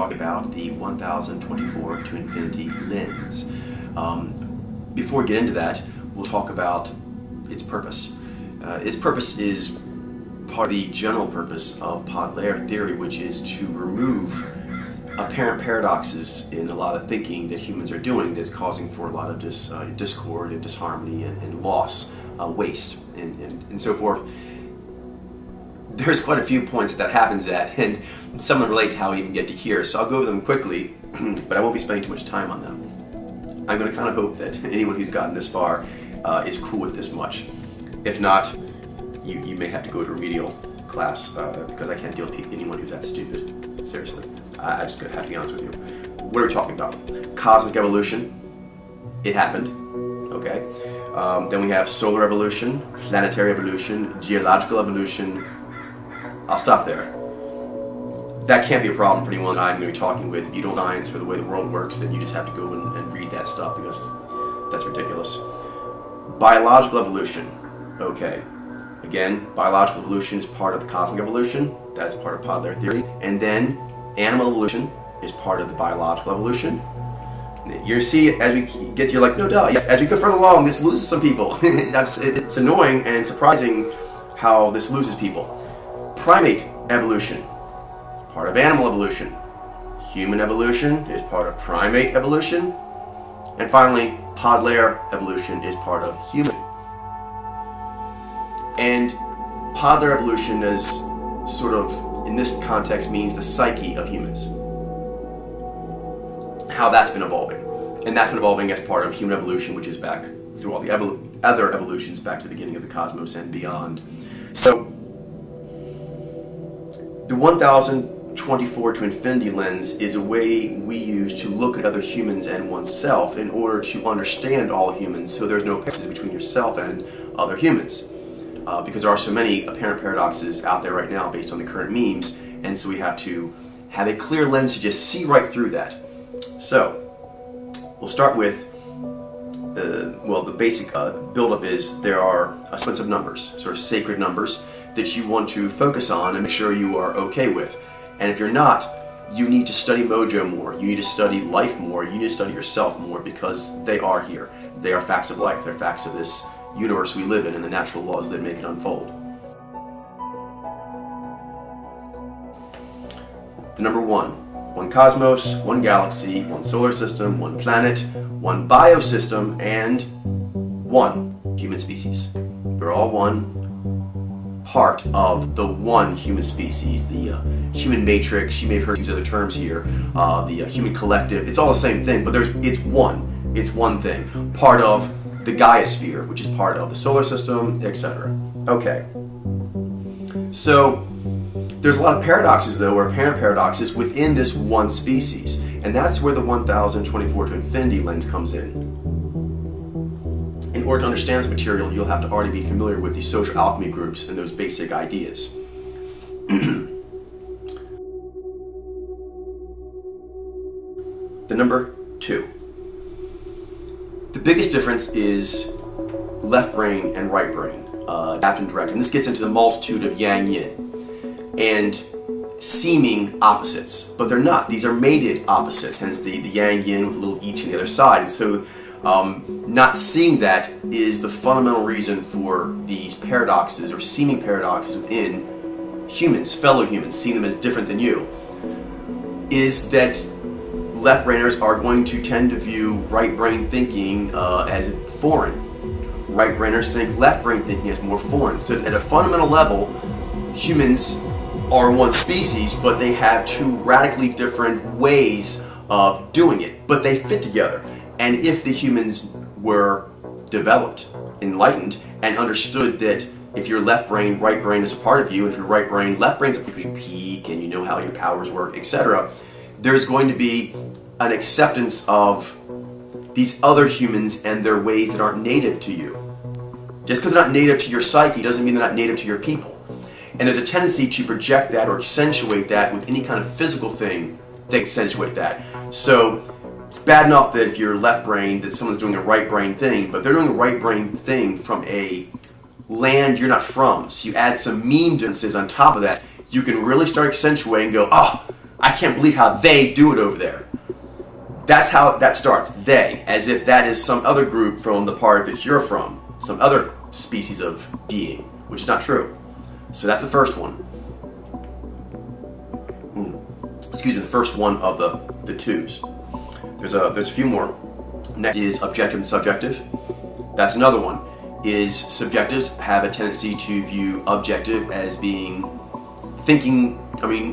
talk about the 1024 to infinity lens. Before we get into that, we'll talk about its purpose. Its purpose is part of the general purpose of pod layer theory, which is to remove apparent paradoxes in a lot of thinking that humans are doing that's causing for a lot of discord and disharmony and loss, waste, and so forth. There's quite a few points that happens at, and some relate to how we even get to here, so I'll go over them quickly, but I won't be spending too much time on them. I'm going to kind of hope that anyone who's gotten this far is cool with this much. If not, you may have to go to remedial class, because I can't deal with anyone who's that stupid. Seriously. I just have to be honest with you. What are we talking about? Cosmic evolution. It happened. Okay. Then we have solar evolution, planetary evolution, geological evolution. I'll stop there. That can't be a problem for anyone I'm going to be talking with. If you don't know science for the way the world works, then you just have to go and read that stuff, because that's ridiculous. Biological evolution. Okay. Again, biological evolution is part of the cosmic evolution. That is part of pod layer theory. And then animal evolution is part of the biological evolution. You see, as we get, you're like, no duh. As we go further along, this loses some people. It's annoying and surprising how this loses people. Primate evolution, part of animal evolution. Human evolution is part of primate evolution. And finally, pod layer evolution is part of human. And pod layer evolution is sort of, in this context, means the psyche of humans. How that's been evolving. And that's been evolving as part of human evolution, which is back through all the other evolutions back to the beginning of the cosmos and beyond. So, the 1024 to infinity lens is a way we use to look at other humans and oneself in order to understand all humans, so there's no paradoxes between yourself and other humans. Because there are so many apparent paradoxes out there right now based on the current memes, and so we have to have a clear lens to just see right through that. So, we'll start with, well, the basic build-up is there are a sequence of numbers, sort of sacred numbers, that you want to focus on and make sure you are okay with. And if you're not, you need to study Mojo more, you need to study life more, you need to study yourself more, because they are here. They are facts of life, they're facts of this universe we live in and the natural laws that make it unfold. The number one cosmos, one galaxy, one solar system, one planet, one biosystem, and one human species. We're all one part of the one human species, the human matrix. You may have heard use other terms here, the human collective. It's all the same thing, but it's one thing, part of the Gaia-sphere, which is part of the solar system, etc. Okay. So, there's a lot of paradoxes, though, or apparent paradoxes within this one species, and that's where the 1024 to infinity lens comes in. In order to understand this material, you'll have to already be familiar with the social alchemy groups and those basic ideas. The number 2. The biggest difference is left brain and right brain, adapt and direct, and this gets into the multitude of yang-yin and seeming opposites, but they're not. These are mated opposites, hence the yang-yin with a little each on the other side. So not seeing that is the fundamental reason for these paradoxes or seeming paradoxes within humans, fellow humans, seeing them as different than you, is that left-brainers are going to tend to view right-brain thinking as foreign. Right-brainers think left-brain thinking as more foreign. So at a fundamental level, humans are one species, but they have two radically different ways of doing it, but they fit together. And if the humans were developed, enlightened, and understood that if you're left brain, right brain is a part of you, and if you're right brain, left brain's a peak, and you know how your powers work, etc., there's going to be an acceptance of these other humans and their ways that aren't native to you. Just because they're not native to your psyche doesn't mean they're not native to your people. And there's a tendency to project that or accentuate that with any kind of physical thing. They accentuate that. So it's bad enough that if you're left brain, that someone's doing a right brain thing, but they're doing a right brain thing from a land you're not from. So you add some meme differences on top of that, you can really start accentuating and go, oh, I can't believe how they do it over there. That's how that starts. They, as if that is some other group from the part that you're from, some other species of being, which is not true. So that's the first one. Excuse me, the first one of the twos. There's a few more. Next is objective and subjective. That's another one. Is subjectives have a tendency to view objective as being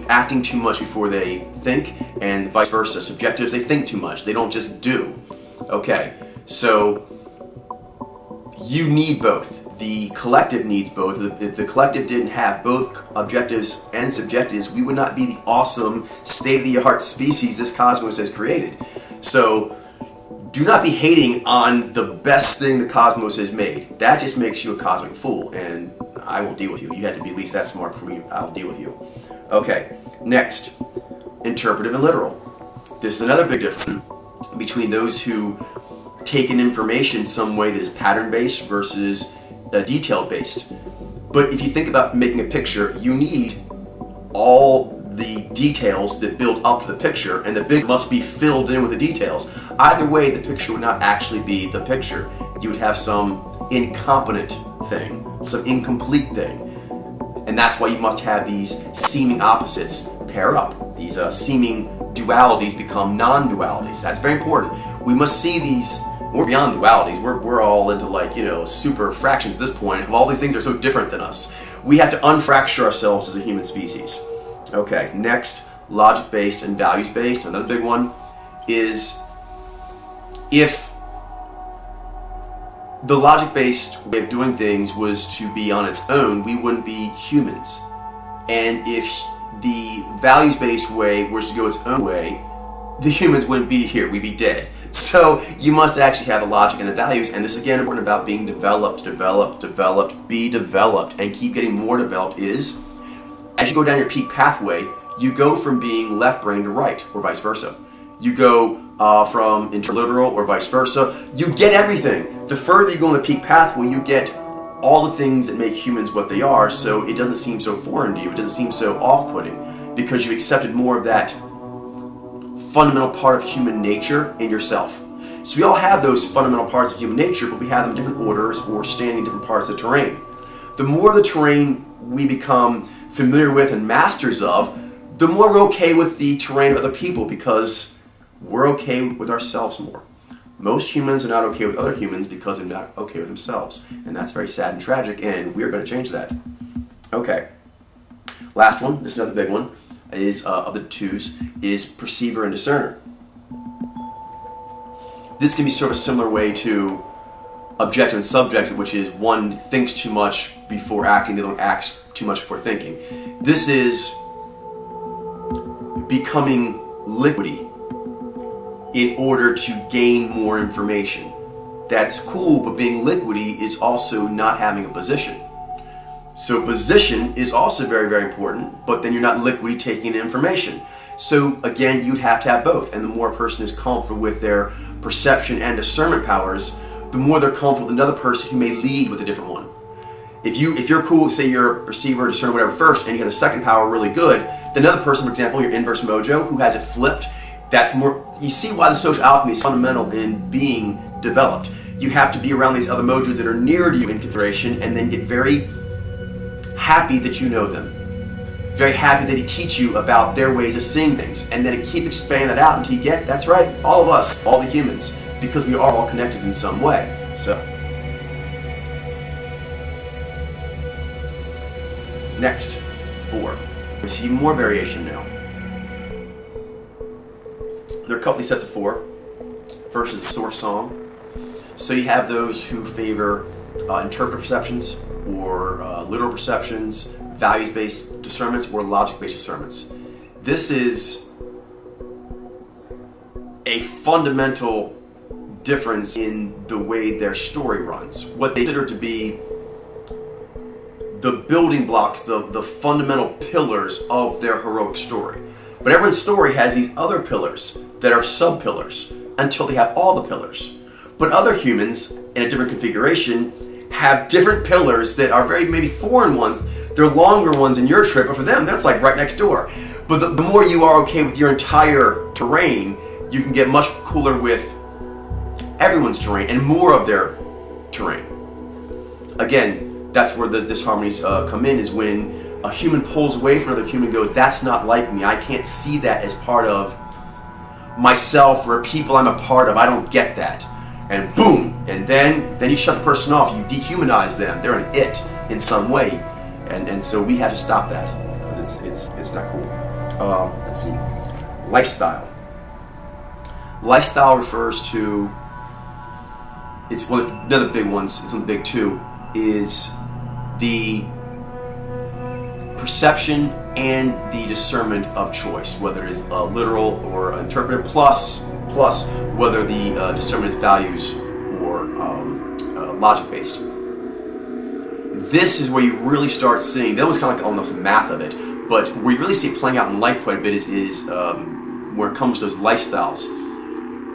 acting too much before they think, and vice versa. Subjectives, they think too much. They don't just do. Okay, so you need both. The collective needs both. If the collective didn't have both objectives and subjectives, we would not be the awesome, state-of-the-art species this cosmos has created. So do not be hating on the best thing the cosmos has made. That just makes you a cosmic fool, and I won't deal with you. You have to be at least that smart for me. I'll deal with you. Okay, next, interpretive and literal. This is another big difference between those who take in information some way that is pattern-based versus detail-based. But if you think about making a picture, you need all the details that build up the picture, and the picture must be filled in with the details. Either way, the picture would not actually be the picture. You would have some incompetent thing, some incomplete thing. And that's why you must have these seeming opposites pair up. These seeming dualities become non-dualities. That's very important. We must see these. We're beyond dualities. We're all into, like, you know, super fractions at this point. All these things are so different than us. We have to unfracture ourselves as a human species. Okay, next, logic-based and values-based. Another big one is if the logic-based way of doing things was to be on its own, we wouldn't be humans. And if the values-based way was to go its own way, the humans wouldn't be here. We'd be dead. So you must actually have the logic and the values, and this again is important about being developed, be developed, and keep getting more developed is, as you go down your peak pathway, you go from being left brain to right, or vice versa. You go from interliteral or vice versa. You get everything. The further you go on the peak pathway, you get all the things that make humans what they are, so it doesn't seem so foreign to you. It doesn't seem so off-putting, because you accepted more of that fundamental part of human nature in yourself. So we all have those fundamental parts of human nature, but we have them in different orders or standing in different parts of the terrain. The more of the terrain we become familiar with and masters of, the more we're okay with the terrain of other people, because we're okay with ourselves more. Most humans are not okay with other humans because they're not okay with themselves. And that's very sad and tragic, and we're going to change that. Okay. Last one, this is another big one, is of the twos, is perceiver and discerner. This can be sort of a similar way to objective and subjective, which is one thinks too much before acting, the other one acts too much before thinking. This is becoming liquidy in order to gain more information. That's cool, but being liquidy is also not having a position. So position is also very, very important, but then you're not liquidy taking in information. So again, you'd have to have both, and the more a person is comfortable with their perception and discernment powers, the more they're comfortable with another person who may lead with a different one. If you're cool, say you're a perceiver, discerner, whatever first, and you have the second power really good, then another person, for example, your inverse mojo, who has it flipped, that's more, you see why the social alchemy is fundamental in being developed. You have to be around these other mojos that are nearer to you in configuration, and then get very happy that you know them. Very happy that he teach you about their ways of seeing things, and then keep expanding that out until you get, that's right, all of us, all the humans, because we are all connected in some way. So, next, 4. We see more variation now. There are a couple of these sets of 4. First is the source song. So you have those who favor interpretive perceptions, or literal perceptions, values-based discernments, or logic-based discernments. This is a fundamental difference in the way their story runs. What they consider to be the building blocks, the fundamental pillars of their heroic story. But everyone's story has these other pillars that are sub-pillars until they have all the pillars. But other humans in a different configuration have different pillars that are very maybe foreign ones. They're longer ones in your trip, but for them that's like right next door. But the more you are okay with your entire terrain, you can get much cooler with everyone's terrain and more of their terrain. Again, that's where the disharmonies come in, is when a human pulls away from another human, goes, that's not like me, I can't see that as part of myself or people I'm a part of, I don't get that. And boom, and then you shut the person off, you dehumanize them, they're an it in some way. And so we have to stop that, because it's not cool. Let's see, lifestyle. Lifestyle refers to, it's another big ones, it's one of the big two, is the perception and the discernment of choice, whether it is literal or interpretive, plus whether the discernment is values or logic-based. This is where you really start seeing, that was kind of like almost the math of it, but where you really see it playing out in life quite a bit is where it comes to those lifestyles.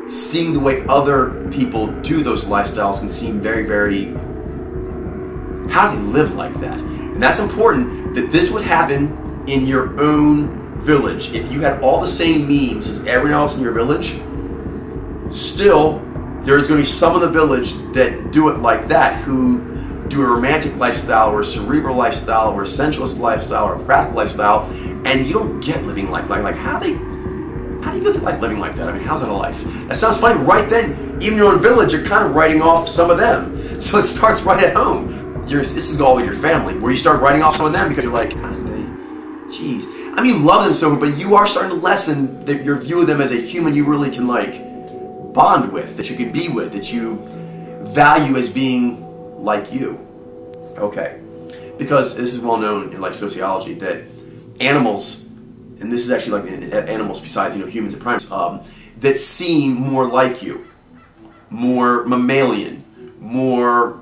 Seeing the way other people do those lifestyles can seem very, very, how do they live like that? And that's important, that this would happen in your own village. If you had all the same memes as everyone else in your village, still there's going to be some in the village that do it like that, who do a romantic lifestyle or a cerebral lifestyle or a sensualist lifestyle or a practical lifestyle, and you don't get living like how do you go through life living like that? I mean, how's that a life? That sounds funny. Right then, even your own village, you're kind of writing off some of them. So it starts right at home. This is all with your family, where you start writing off some of them because you're like, jeez. I mean, you love them so much, but you are starting to lessen your view of them as a human you really can like bond with, that you can be with, that you value as being like you. Okay, because this is well known in like sociology that animals, and this is actually like animals besides humans and primates, that seem more like you, more mammalian, more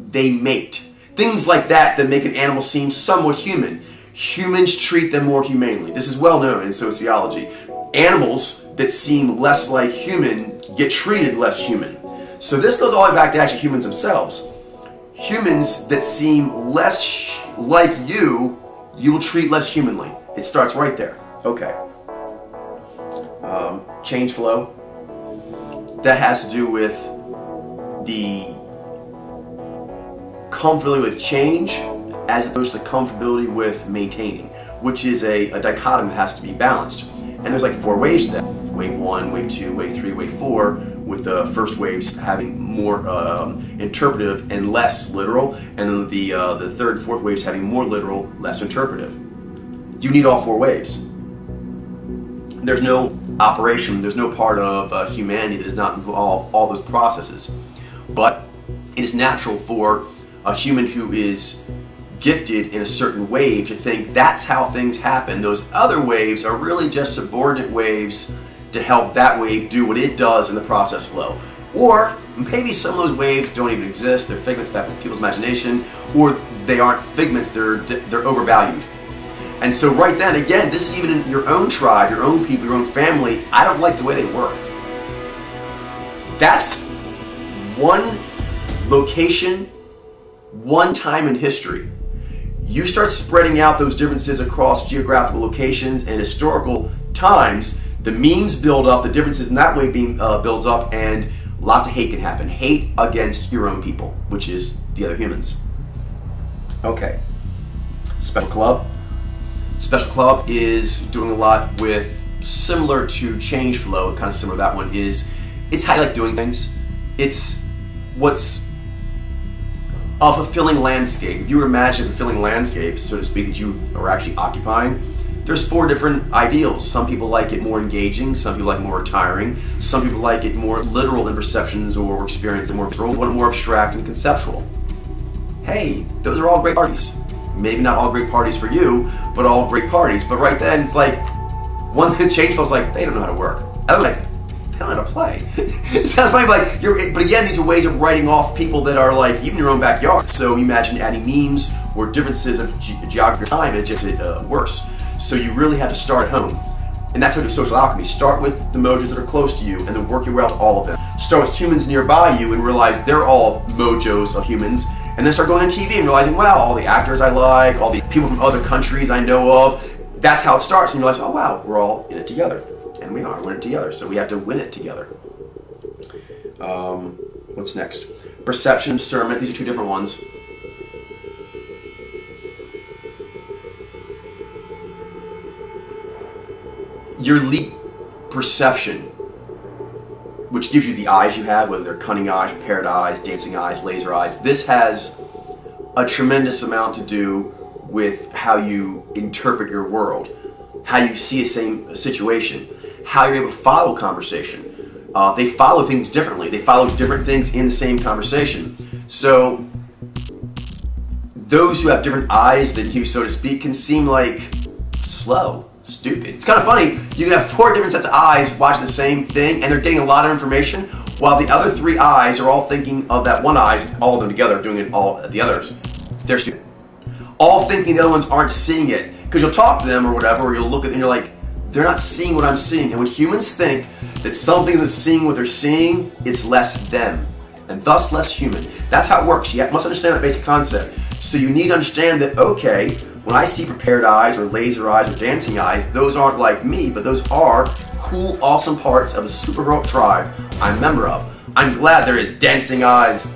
they mate. Things like that make an animal seem somewhat human. Humans treat them more humanely. This is well known in sociology. Animals that seem less like human get treated less human. So this goes all the way back to actually humans themselves. Humans that seem less like you will treat less humanly. It starts right there. Okay. Change flow. That has to do with the comfortability with change as opposed to comfortability with maintaining, which is a dichotomy that has to be balanced. And there's like 4 waves to that. Wave 1, wave 2, wave 3, wave 4, with the first waves having more interpretive and less literal, and then the third, fourth waves having more literal, less interpretive. You need all 4 waves. There's no operation, there's no part of humanity that does not involve all those processes. But it is natural for a human who is gifted in a certain wave to think that's how things happen. Those other waves are really just subordinate waves to help that wave do what it does in the process flow. Or maybe some of those waves don't even exist, they're figments of people's imagination, or they aren't figments, they're overvalued. And so right then, again, this is even in your own tribe, your own people, your own family, I don't like the way they work. That's one location, one time in history. You start spreading out those differences across geographical locations and historical times, the memes build up, the differences in that way builds up, and lots of hate can happen. Hate against your own people, which is the other humans. Okay. Special Club. Special Club is doing a lot with, similar to Change Flow, kind of similar to that one, it's how you like doing things. It's what's a fulfilling landscape. If you were to imagine a fulfilling landscape, so to speak, that you are actually occupying, there's 4 different ideals. Some people like it more engaging, some people like it more retiring, some people like it more literal in perceptions or experience, more abstract and conceptual. Hey, those are all great parties. Maybe not all great parties for you, but all great parties. But right then, it's like, one thing Change Flow's like, they don't know how to work. I'm like, they don't know how to play. It sounds funny, but but again, these are ways of writing off people that are like, even your own backyard. So you imagine adding memes or differences of geography or time, and it just worse. So you really have to start at home. And that's how we do social alchemy. Start with the mojos that are close to you, and then work your way out to all of them. Start with humans nearby you and realize they're all mojos of humans, and then start going on TV and realizing, wow, all the actors I like, all the people from other countries I know of, that's how it starts, and you realize, oh wow, we're all in it together. And we are, we're in it together, so we have to win it together. What's next? Perception, discernment, these are two different ones. Your lead perception, which gives you the eyes you have, whether they're cunning eyes, prepared eyes, dancing eyes, laser eyes, this has a tremendous amount to do with how you interpret your world, how you see a situation, how you're able to follow conversation. They follow things differently. They follow different things in the same conversation. So those who have different eyes than you, so to speak, can seem like slow, stupid. It's kind of funny. You can have 4 different sets of eyes watching the same thing, and they're getting a lot of information, while the other 3 eyes are all thinking of that one eye, all of them together, doing it all at the others. They're stupid. All thinking the other ones aren't seeing it, because you'll talk to them or whatever, or you'll look at them and you're like, they're not seeing what I'm seeing. And when humans think that something isn't seeing what they're seeing, it's less them, and thus less human. That's how it works. You must understand that basic concept. So you need to understand that, okay, when I see prepared eyes or laser eyes or dancing eyes, those aren't like me, but those are cool, awesome parts of the superheroic tribe I'm a member of. I'm glad there is dancing eyes,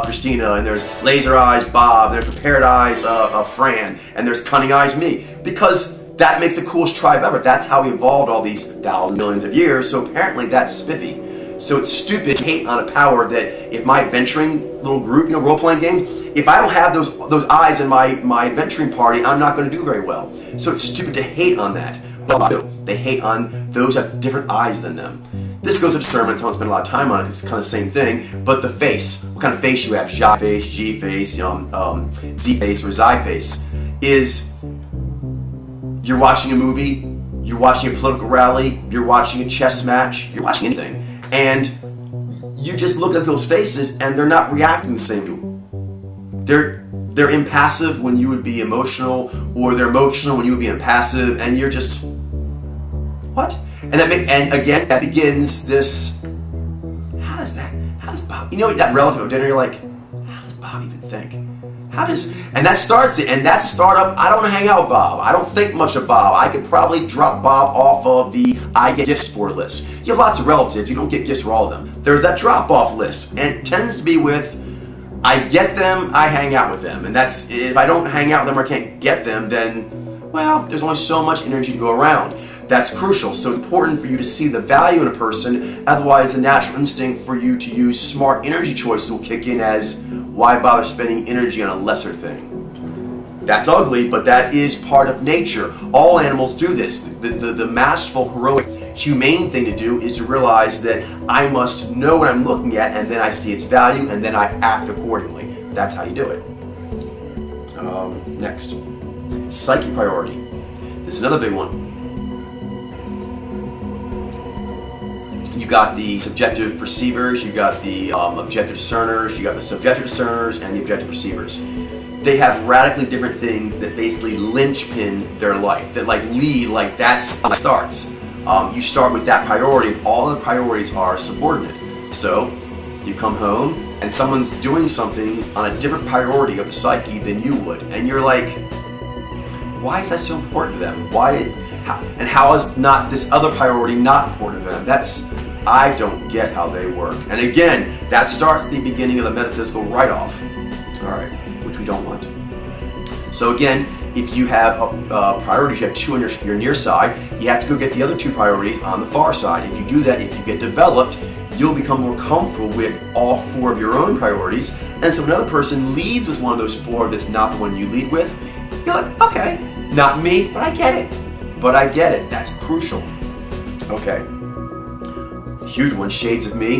Christina, and there's laser eyes, Bob, there's prepared eyes, Fran, and there's cunning eyes, me, because that makes the coolest tribe ever. That's how we evolved all these thousands, millions of years, so apparently that's spiffy. So it's stupid to hate on a power that if my adventuring little group, role-playing game, if I don't have those eyes in my adventuring party, I'm not going to do very well. So it's stupid to hate on that. But they hate on those who have different eyes than them. This goes to discernment, so I won't spend a lot of time on it, it's kind of the same thing, but the face, what kind of face you have, Jai face, G face, Z face, or Xi face, is you're watching a movie, you're watching a political rally, you're watching a chess match, you're watching anything, and you just look at people's faces and they're not reacting the same to them. They're impassive when you would be emotional, or they're emotional when you would be impassive, and you're just, what? And again, that begins this, how does Bob, that relative at dinner, you're like, how does Bob even think? And that starts it, and that's a startup. I don't hang out with Bob. I don't think much of Bob. I could probably drop Bob off of the I get gifts for list. You have lots of relatives, you don't get gifts for all of them. There's that drop off list, and it tends to be with, I get them, I hang out with them. And that's, if I don't hang out with them or can't get them, then, well, there's only so much energy to go around. That's crucial. So it's important for you to see the value in a person, otherwise the natural instinct for you to use smart energy choices will kick in as, why bother spending energy on a lesser thing? That's ugly, but that is part of nature. All animals do this. The masterful, heroic, humane thing to do is to realize that I must know what I'm looking at, and then I see its value, and then I act accordingly. That's how you do it. Next. Psyche priority. This is another big one. You got the subjective perceivers, you got the objective discerners, you got the subjective discerners, and the objective perceivers. They have radically different things that basically linchpin their life, that lead, that's how it starts. You start with that priority, and all the priorities are subordinate. So, you come home, and someone's doing something on a different priority of the psyche than you would, and you're like, why is that so important to them? How is not this other priority not important to them? I don't get how they work. And again, that starts the beginning of the metaphysical write-off, which we don't want. So again, if you have priorities, you have 2 on your near side, you have to go get the other 2 priorities on the far side. If you do that, if you get developed, you'll become more comfortable with all 4 of your own priorities. And so if another person leads with one of those 4 that's not the one you lead with, you're like, okay, not me, but I get it. That's crucial. Okay. Huge one, shades of me.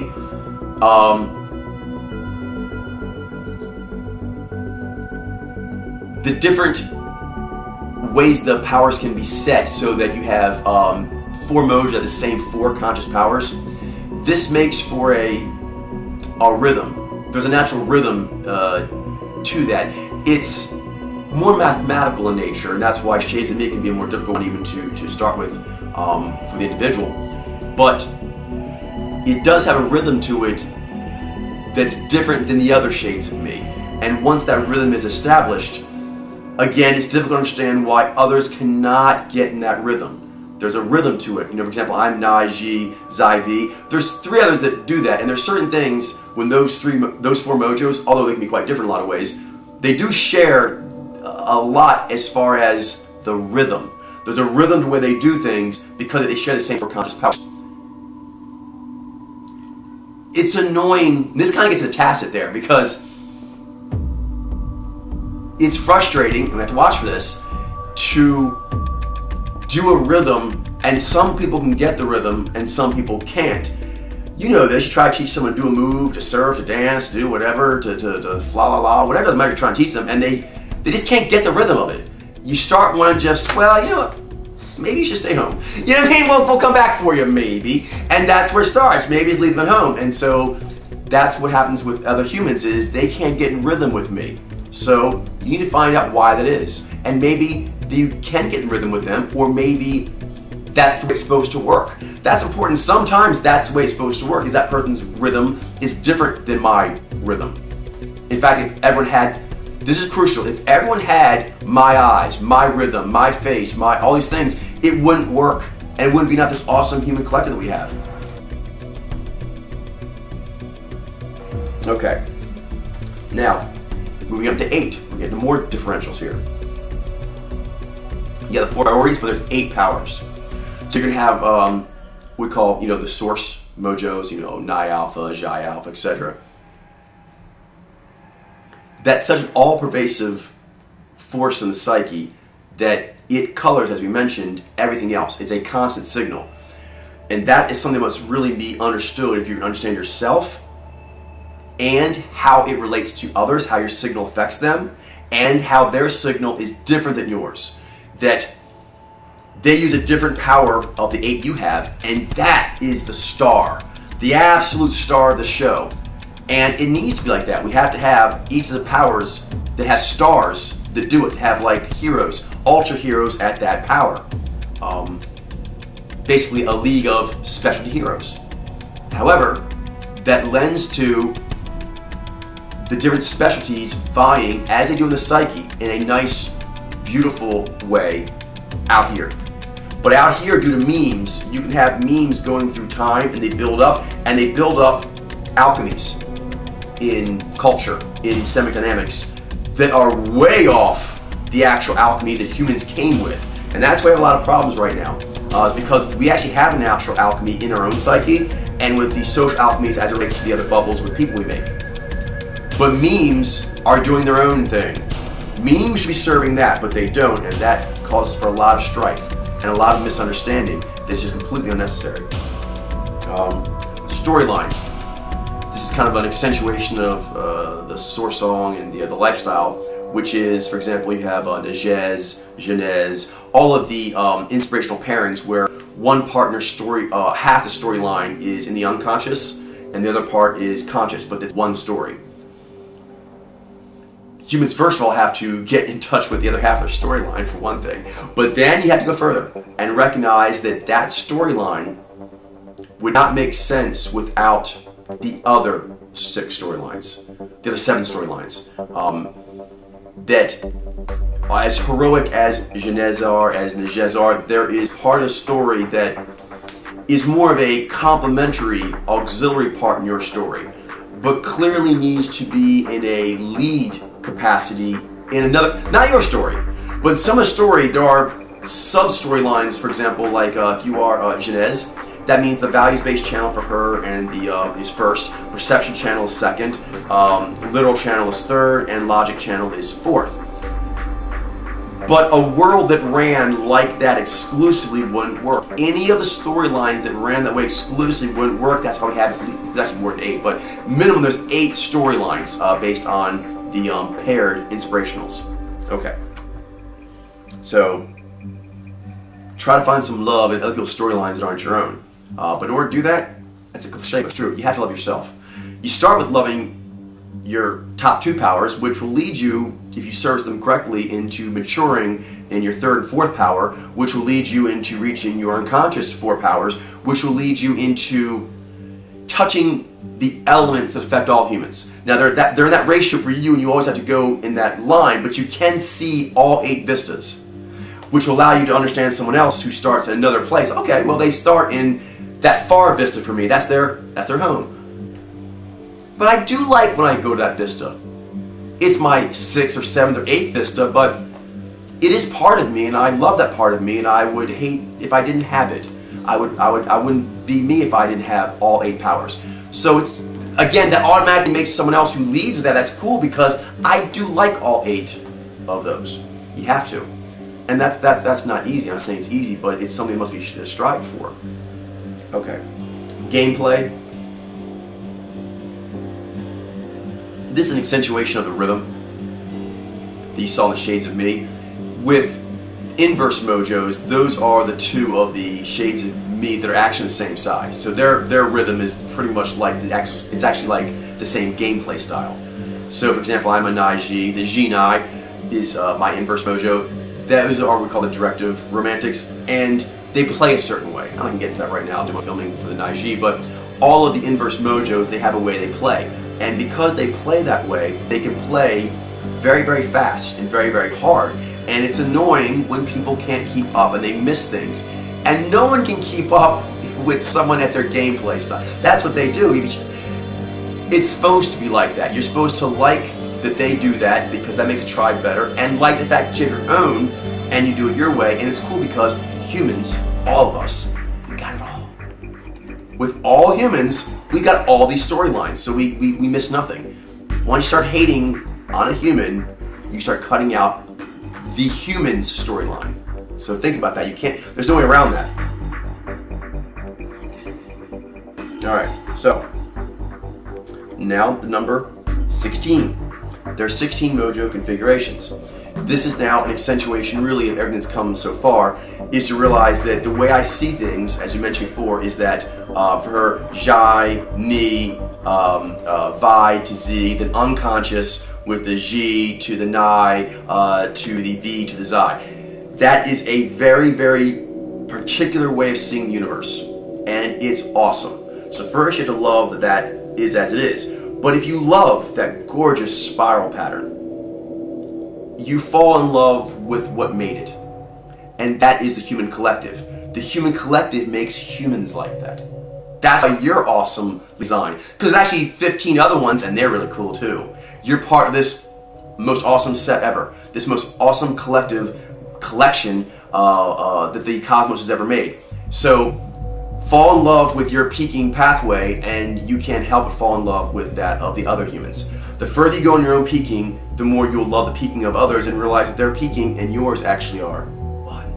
The different ways the powers can be set so that you have 4 modes of the same 4 conscious powers. This makes for a rhythm. There's a natural rhythm to that. It's more mathematical in nature, and that's why shades of me can be a more difficult one even to start with for the individual. But it does have a rhythm to it that's different than the other shades of me. And once that rhythm is established, Again, it's difficult to understand why others cannot get in that rhythm. There's a rhythm to it. You know, for example, I'm Nai, Ji, Zai, Vi. There's 3 others that do that, and there's certain things when those 4 mojos, although they can be quite different in a lot of ways, they do share a lot as far as the rhythm. There's a rhythm to the way they do things because they share the same conscious power. It's annoying. This kind of gets into tacit there because it's frustrating, and we have to watch for this, to do a rhythm, and some people can get the rhythm and some people can't. You know this, you try to teach someone to do a move, to serve, to dance, to do whatever, to fla la la, whatever the matter you're trying to teach them, and they just can't get the rhythm of it. You start wanting to just, well, you know what, maybe you should stay home. You know what I mean? We'll come back for you, maybe. And that's where it starts. Maybe just leave them at home. And so that's what happens with other humans is they can't get in rhythm with me. So you need to find out why that is. And maybe you can get in rhythm with them, or maybe that's the way it's supposed to work. That's important. Sometimes that's the way it's supposed to work, is that person's rhythm is different than my rhythm. In fact, if everyone had, this is crucial, if everyone had my eyes, my rhythm, my face, all these things, it wouldn't work. And it wouldn't be not this awesome human collective that we have. Okay. Now, moving up to 8, we're getting more differentials here. You have the 4 priorities, but there's 8 powers. So you're gonna have what we call, the source mojos, Nai Alpha, Jai Alpha, etc. That's such an all-pervasive force in the psyche that it colors, as we mentioned, everything else. It's a constant signal. And that is something that must really be understood if you understand yourself and how it relates to others, how your signal affects them, and how their signal is different than yours. That they use a different power of the 8 you have, and that is the star, the absolute star of the show. And it needs to be like that. We have to have each of the powers that have stars that do it, have like heroes, ultra heroes at that power. Basically a league of specialty heroes. However, that lends to the different specialties vying as they do in the psyche in a nice, beautiful way out here. But out here, due to memes, you can have memes going through time and they build up alchemies in culture, in systemic dynamics that are way off the actual alchemies that humans came with. And that's why we have a lot of problems right now. Is because we actually have a natural alchemy in our own psyche and with the social alchemies as it relates to the other bubbles with people we make. But memes are doing their own thing. Memes should be serving that, but they don't, and that causes for a lot of strife and a lot of misunderstanding that is just completely unnecessary. Storylines. This is kind of an accentuation of the source song and the lifestyle, which is, for example, you have Nejez, Genez, all of the inspirational pairings where one partner's story, half the storyline is in the unconscious and the other part is conscious, but it's one story. Humans, first of all, have to get in touch with the other half of their storyline, for one thing. But then you have to go further and recognize that that storyline would not make sense without the other 6 storylines, the other 7 storylines. That as heroic as Genez are, as Nejez are, there is part of the story that is more of a complementary, auxiliary part in your story, but clearly needs to be in a lead capacity in another, not your story, but in some of the story there are sub-storylines. For example, like if you are Genez, that means the values-based channel for her and is first, perception channel is second, literal channel is third, and logic channel is fourth. But a world that ran like that exclusively wouldn't work. Any of the storylines that ran that way exclusively wouldn't work. That's why we have, it's actually more than 8, but minimum there's 8 storylines based on the paired inspirationals. Okay. So, try to find some love in other people's storylines that aren't your own. But in order to do that, that's a cliche, but it's true. You have to love yourself. You start with loving your top 2 powers, which will lead you, if you service them correctly, into maturing in your 3rd and 4th power, which will lead you into reaching your unconscious 4 powers, which will lead you into touching the elements that affect all humans. Now they're in that ratio for you, and you always have to go in that line, but you can see all 8 vistas, which will allow you to understand someone else who starts at another place. Okay, well they start in that far vista for me. That's their home. But I do like when I go to that vista. It's my 6th or 7th or 8th vista, but it is part of me, and I love that part of me, and I would hate if I didn't have it. I wouldn't be me if I didn't have all 8 powers. So it's, again, that automatically makes someone else who leads with that. That's cool, because I do like all 8 of those. You have to. And that's not easy. I'm not saying it's easy, but it's something that must be strived for. Okay. Gameplay. This is an accentuation of the rhythm that you saw in the Shades of Me. With inverse mojos, those are the 2 of the Shades of Me that are actually the same size. So their rhythm is pretty much like it's actually like the same gameplay style. So for example, I'm a Nai-Ji. The Ji-Nai is my inverse mojo. Those are what we call the directive romantics, and they play a certain way. I'm not going to get into that right now, I'm doing my filming for the Nai-Ji, but all of the inverse mojos, they have a way they play. And because they play that way, they can play very, very fast and very, very hard. And it's annoying when people can't keep up and they miss things. And no one can keep up with someone at their gameplay style. That's what they do. It's supposed to be like that. You're supposed to like that they do that, because that makes it try better, and like the fact that you have your own and you do it your way. And it's cool because humans, all of us, we got it all. With all humans, we got all these storylines, so we miss nothing. Once you start hating on a human, you start cutting out the human's storyline. So think about that. You can't, there's no way around that. Alright, so now the number 16. There are 16 mojo configurations. This is now an accentuation really of everything that's come so far, is to realize that the way I see things, as you mentioned before, is that for her, Jai, Ni, Vi to Z, then unconscious with the Ji to the Nai to the V to the Zai. That is a very, very particular way of seeing the universe, and it's awesome. So first you have to love that that is as it is. But if you love that gorgeous spiral pattern, you fall in love with what made it. And that is the human collective. The human collective makes humans like that. That's why you're awesome design. Because there's actually 15 other ones, and they're really cool too. You're part of this most awesome set ever. This most awesome collective collection that the cosmos has ever made. So fall in love with your peaking pathway, and you can't help but fall in love with that of the other humans. The further you go in your own peaking, the more you'll love the peaking of others and realize that their peaking and yours actually are one.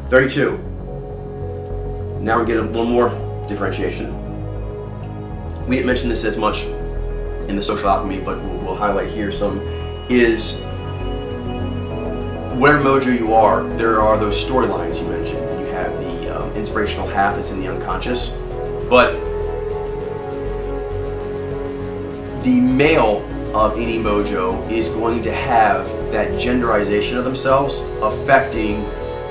32. Now we're getting a little more differentiation. We didn't mention this as much in the social alchemy, but we'll highlight here some, is whatever mojo you are, there are those storylines you mentioned. You have the inspirational half that's in the unconscious, but the male of any mojo is going to have that genderization of themselves affecting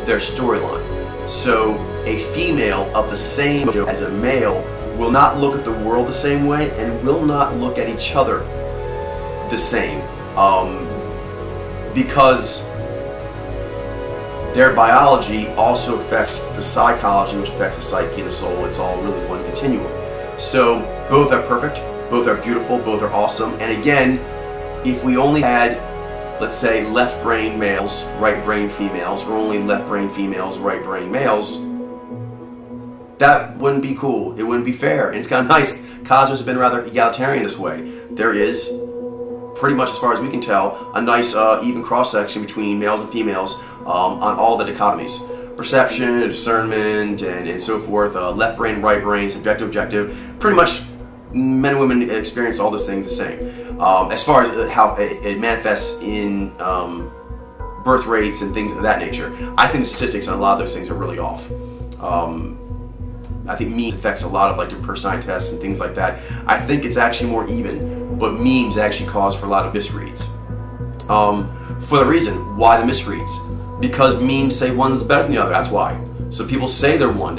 their storyline. So a female of the same mojo as a male will not look at the world the same way and will not look at each other the same, because their biology also affects the psychology, which affects the psyche and the soul. It's all really one continuum. So both are perfect, both are beautiful, both are awesome. And again, if we only had, let's say, left brain males, right brain females, or only left brain females, right brain males, that wouldn't be cool. It wouldn't be fair. And it's kind of nice. Cosmos has been rather egalitarian this way. There is, pretty much as far as we can tell, a nice even cross-section between males and females on all the dichotomies. Perception, discernment, and so forth, left brain, right brain, subjective, objective, pretty much men and women experience all those things the same. As far as how it manifests in birth rates and things of that nature, I think the statistics on a lot of those things are really off. I think memes affects a lot of like the personality tests and things like that. I think it's actually more even, but memes actually cause for a lot of misreads. For the reason, why the misreads? Because memes say one's better than the other, that's why. So people say they're one.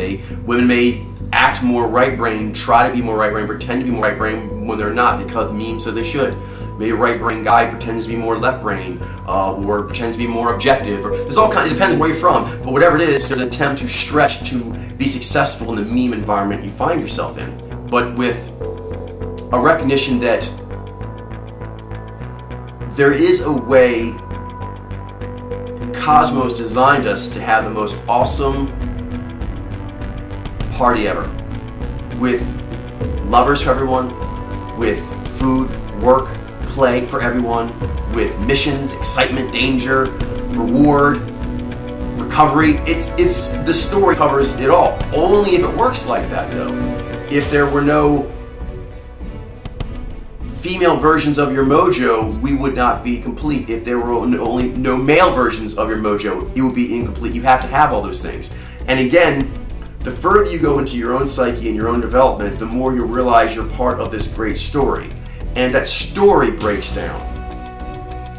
Women may act more right brain, try to be more right brain, pretend to be more right brain when they're not because the meme says they should. Maybe a right brain guy pretends to be more left brain, or pretends to be more objective. Or there's all kinds. It depends where you're from. But whatever it is, there's an attempt to stretch to be successful in the meme environment you find yourself in. But with a recognition that there is a way Cosmos designed us to have the most awesome party ever, with lovers for everyone, with food, work, play for everyone, with missions, excitement, danger, reward, recovery. It's the story covers it all. Only if it works like that, though. If there were no female versions of your mojo, we would not be complete. If there were only no male versions of your mojo, it would be incomplete. You have to have all those things. And again, the further you go into your own psyche and your own development, the more you realize you're part of this great story. And that story breaks down.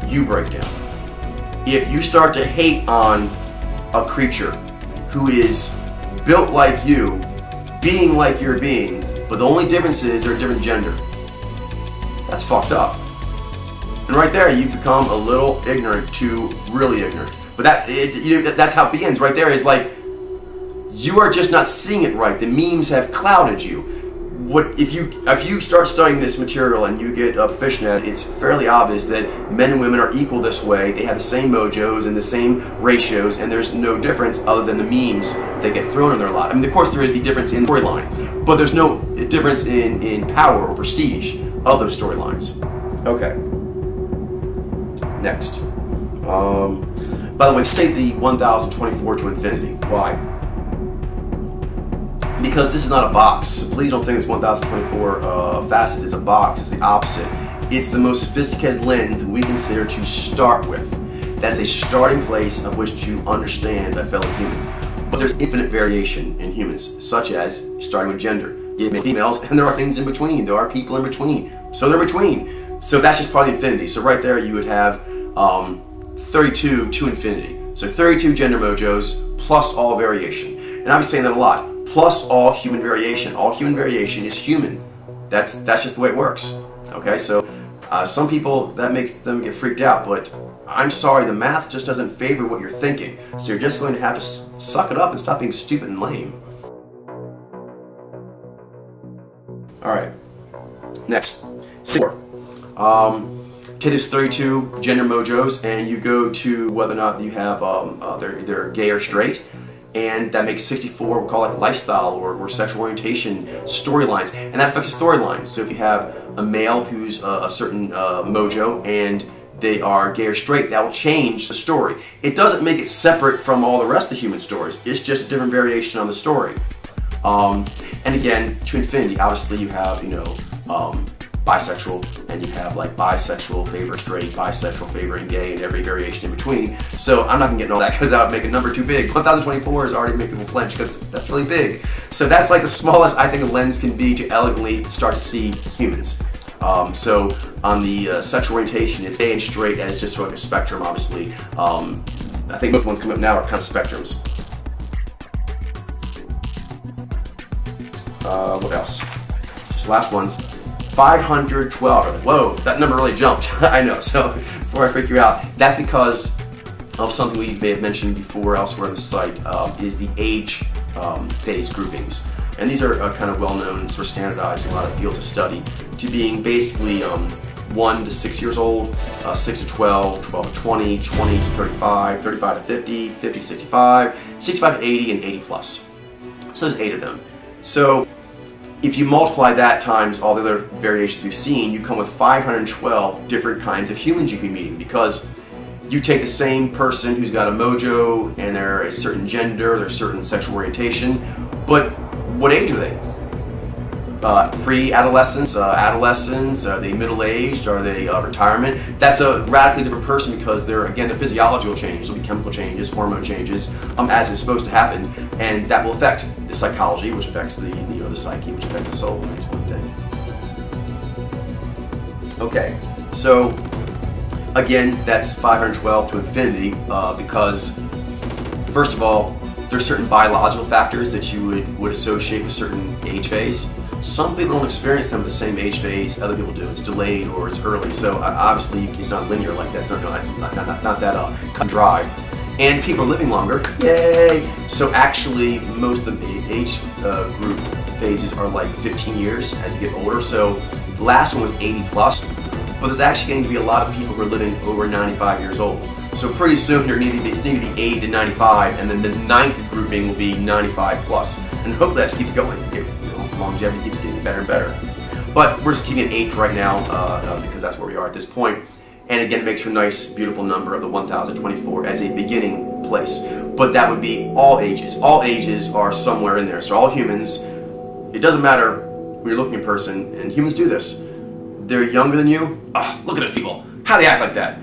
You break down. If you start to hate on a creature who is built like you, being like your being, but the only difference is they're a different gender, that's fucked up. And right there, you become a little ignorant to really ignorant. But that's how it begins. Right there is like, you are just not seeing it right. The memes have clouded you. If you start studying this material and you get proficient at it, it's fairly obvious that men and women are equal this way. They have the same mojos and the same ratios, and there's no difference other than the memes that get thrown in their lot. I mean, of course, there is the difference in storyline, but there's no difference in power or prestige of those storylines. Okay. Next. By the way, say the 1024 to infinity. Why? Because this is not a box. So please don't think this 1024 facets is a box. It's the opposite. It's the most sophisticated lens that we consider to start with. That is a starting place of which to understand a fellow human. But there's infinite variation in humans, such as starting with gender. You have females, and there are things in between. There are people in between. So they're between. So that's just part of the infinity. So right there you would have 32 to infinity. So 32 gender mojos plus all variation. And I've been saying that a lot. Plus all human variation. All human variation is human. That's just the way it works. Okay, so some people, that makes them get freaked out, but I'm sorry, the math just doesn't favor what you're thinking. So you're just going to have to suck it up and stop being stupid and lame. Alright, next. 4. Take this 32 gender mojos and you go to whether or not you have they're gay or straight. And that makes 64, we'll call it lifestyle or sexual orientation storylines. And that affects the storylines. So if you have a male who's a certain mojo and they are gay or straight, that will change the story. It doesn't make it separate from all the rest of the human stories. It's just a different variation on the story. And again, to infinity, obviously you have, bisexual, and you have like bisexual favoring straight, bisexual favoring gay, and every variation in between. So I'm not gonna get into all that because that would make a number too big. 1024 is already making people flinch because that's really big. So that's like the smallest I think a lens can be to elegantly start to see humans. So on the sexual orientation, it's gay and straight, and it's just sort of a spectrum, obviously. I think most ones coming up now are kind of spectrums. What else? Just last ones. 512. Whoa, that number really jumped. I know. So before I freak you out, that's because of something we may have mentioned before elsewhere on the site, is the age phase groupings. And these are kind of well known and sort of standardized in a lot of fields of study to being basically 1 to 6 years old, 6 to 12, 12 to 20, 20 to 35, 35 to 50, 50 to 65, 65 to 80, and 80 plus. So there's 8 of them. So if you multiply that times all the other variations you've seen, you come with 512 different kinds of humans you can be meeting, because you take the same person who's got a mojo and they're a certain gender, they're a certain sexual orientation, but what age are they? Pre-adolescence, adolescents, are they middle-aged, are they retirement? That's a radically different person because their physiology will change. There'll be chemical changes, hormone changes, as is supposed to happen, and that will affect the psychology, which affects the psyche, which affects the soul, and it's one thing. Okay, so again, that's 512 to infinity because, first of all, There's certain biological factors that you would associate with certain age phase. Some people don't experience them at the same age phase other people do. It's delayed or it's early. So obviously it's not linear like that. It's not that cut and dry. And people are living longer. Yay! So actually most of the age group phases are like 15 years as you get older. So the last one was 80 plus. But there's actually going to be a lot of people who are living over 95 years old. So pretty soon it's going to be 80 to 95, and then the 9th grouping will be 95 plus. And hopefully that just keeps going. Longevity keeps getting better and better. But we're just keeping it 8 for right now because that's where we are at this point. And again, it makes for a nice, beautiful number of the 1024 as a beginning place. But that would be all ages. All ages are somewhere in there. So all humans, it doesn't matter when you're looking at a person, and humans do this. They're younger than you. Oh, look at those people. How do they act like that?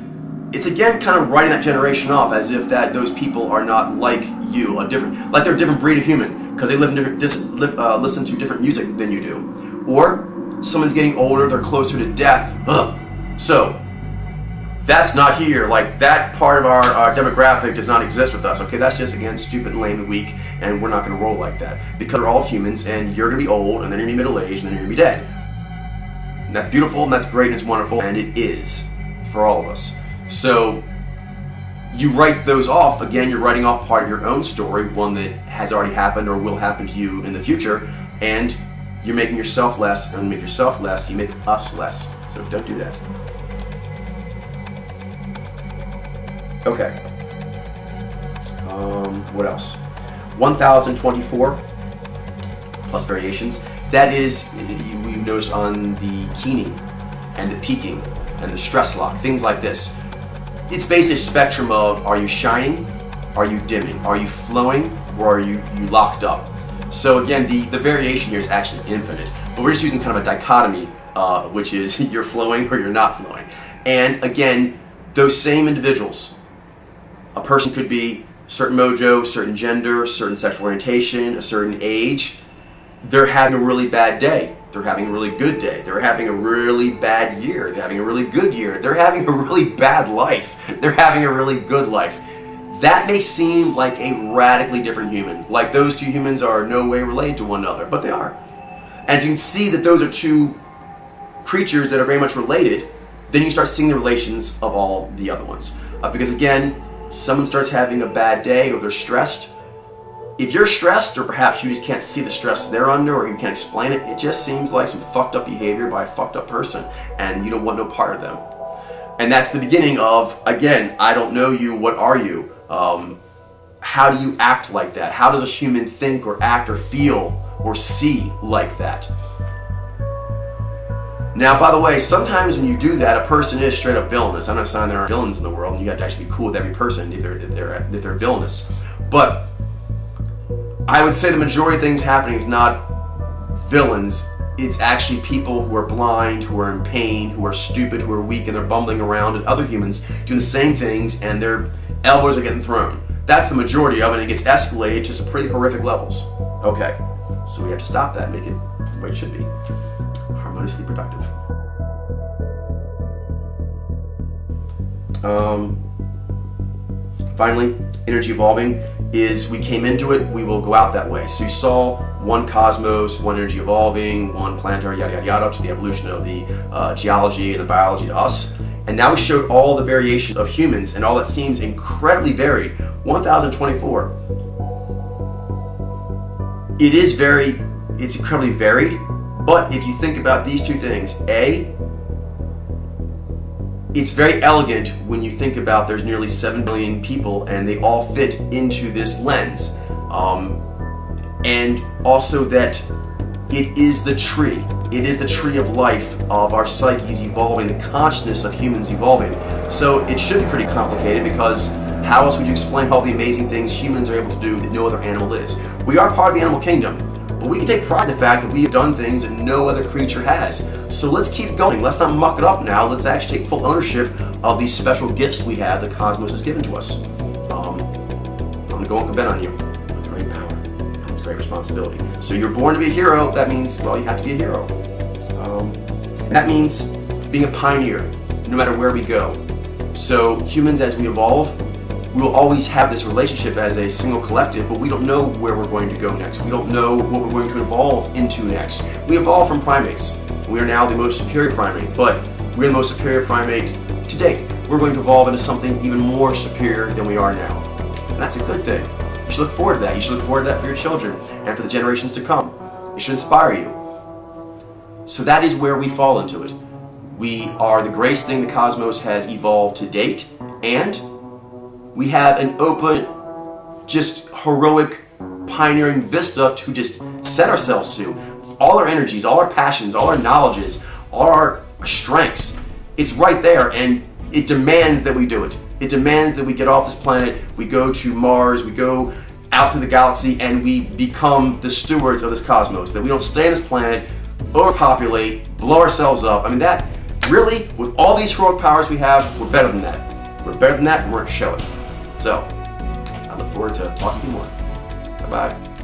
It's again kind of writing that generation off as if that those people are not like you, like they're a different breed of human because they listen to different music than you do. Or someone's getting older, they're closer to death. Ugh. So that's not here. Like that part of our demographic does not exist with us. Okay, that's just again stupid and lame and weak, and we're not going to roll like that because we're all humans, and you're going to be old, and then you're going to be middle-aged, and then you're going to be dead. And that's beautiful, and that's great, and it's wonderful, and it is for all of us. So you write those off. Again, you're writing off part of your own story, one that has already happened or will happen to you in the future, and you're making yourself less, and when you make yourself less, you make us less. So don't do that. Okay. What else? 1024 plus variations. That is, we've noticed on the keening and the peaking and the stress lock, things like this. It's basically a spectrum of, are you shining, are you dimming, are you flowing, or are you locked up? So again, the variation here is actually infinite, but we're just using kind of a dichotomy, which is you're flowing or you're not flowing. And again, those same individuals, a person could be certain mojo, certain gender, certain sexual orientation, a certain age. They're having a really bad day. They're having a really good day. They're having a really bad year. They're having a really good year. They're having a really bad life. They're having a really good life. That may seem like a radically different human. Like those two humans are no way related to one another, but they are. And if you can see that those are two creatures that are very much related, then you start seeing the relations of all the other ones. Because again, someone starts having a bad day or they're stressed. If you're stressed, or perhaps you just can't see the stress they're under, or you can't explain it, it just seems like some fucked up behavior by a fucked up person, and you don't want no part of them. And that's the beginning of, again, I don't know you, what are you? How do you act like that? How does a human think or act or feel or see like that? Now, by the way, sometimes when you do that, a person is straight up villainous. I'm not saying there aren't villains in the world, and you have to actually be cool with every person if they're villainous. But I would say the majority of things happening is not villains. It's actually people who are blind, who are in pain, who are stupid, who are weak, and they're bumbling around, and other humans doing the same things, and their elbows are getting thrown. That's the majority of it, and it gets escalated to some pretty horrific levels. Okay, so we have to stop that and make it the way it should be. Harmoniously productive. Finally, energy evolving is we came into it, we will go out that way. So you saw one cosmos, one energy evolving, one planetary, yada yada yada, to the evolution of the geology and the biology to us. And now we showed all the variations of humans, and all that seems incredibly varied. 1024. It's incredibly varied, but if you think about these two things, A, it's very elegant when you think about there's nearly 7 billion people and they all fit into this lens. And also that it is the tree. It is the tree of life of our psyches evolving, the consciousness of humans evolving. So it should be pretty complicated because how else would you explain all the amazing things humans are able to do that no other animal is? We are part of the animal kingdom, but we can take pride in the fact that we have done things that no other creature has. So let's keep going. Let's not muck it up now. Let's actually take full ownership of these special gifts we have that Cosmos has given to us. I'm going to go Uncle Ben on you. With great power comes great responsibility. So you're born to be a hero. That means, well, you have to be a hero. That means being a pioneer, no matter where we go. So humans, as we evolve, we will always have this relationship as a single collective, but we don't know where we're going to go next. We don't know what we're going to evolve into next. We evolved from primates. We are now the most superior primate, but we're the most superior primate to date. We're going to evolve into something even more superior than we are now. And that's a good thing. You should look forward to that. You should look forward to that for your children and for the generations to come. It should inspire you. So that is where we fall into it. We are the greatest thing the cosmos has evolved to date, and we have an open, just heroic, pioneering vista to just set ourselves to. All our energies, all our passions, all our knowledges, all our strengths, it's right there, and it demands that we do it. It demands that we get off this planet, we go to Mars, we go out to the galaxy, and we become the stewards of this cosmos. That we don't stay on this planet, overpopulate, blow ourselves up. I mean, that really, with all these heroic powers we have, we're better than that. We're better than that, and we're going to show it. So, I look forward to talking to you more. Bye-bye.